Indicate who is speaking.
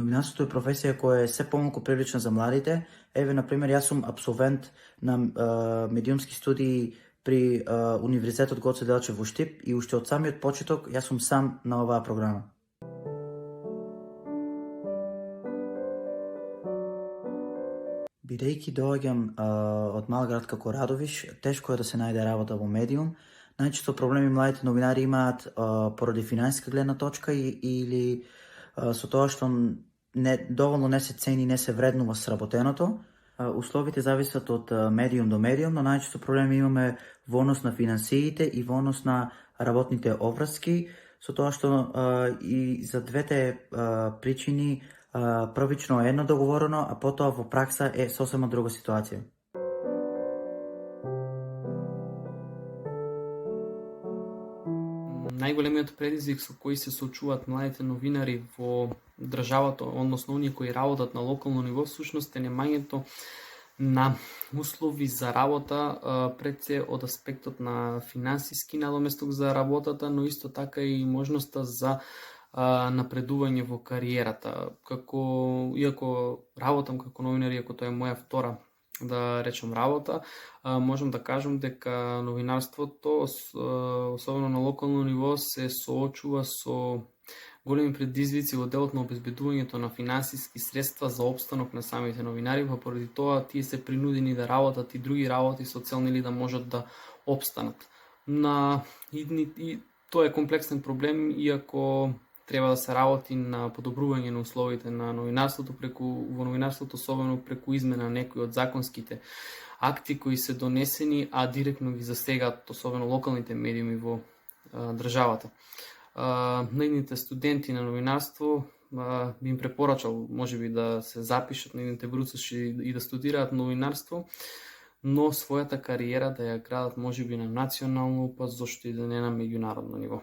Speaker 1: Новинарството е професија која е се помалку привлечна за младите. Еве, например, јас сум абсолвент на медиумски студии при Универзитетот Гоце Делчев во Штип и уште од самиот почеток јас сум сам на оваа програма. Бидејќи доаѓам од мал град како Радовиш, тешко е да се најде работа во медиум. Најчесто проблеми младите новинари имаат поради финансиска гледна точка или со тоа што доволно не се цени, не се вреднува сработеното. Условите зависат од медиум до медиум, но најчесто проблеми имаме во однос на финансиите и во однос на работните обврски, со тоа што и за двете причини првично е едно договорено, а потоа во пракса е сосема друга ситуација.
Speaker 2: Најголемиот предизвик со кој се соочуваат младите новинари во државата, односно оние кои работат на локално ниво, всушност е немањето на услови за работа, пред се од аспектот на финансиски надоместок за работата, но исто така и можноста за напредување во кариерата. Иако работам како новинар, иако тоа е моја втора да речем работа, можам да кажам дека новинарството, особено на локално ниво, се соочува со големи предизвици во делот на обезбедувањето на финансиски средства за опстанок на самите новинари, па поради тоа тие се принудени да работат и други работи со цел да можат да опстанат. И тоа е комплексен проблем, иако треба да се работи на подобрување на условите на новинарството во новинарството, особено преку измена на некои од законските акти кои се донесени, а директно ги засегаат особено локалните медиуми во државата. Најдните студенти на новинарство би им препорачал можеби да се запишат на едните бруцоши и да студираат новинарство, но својата кариера да ја градат можеби на национално, па зошто и да не на меѓународно ниво.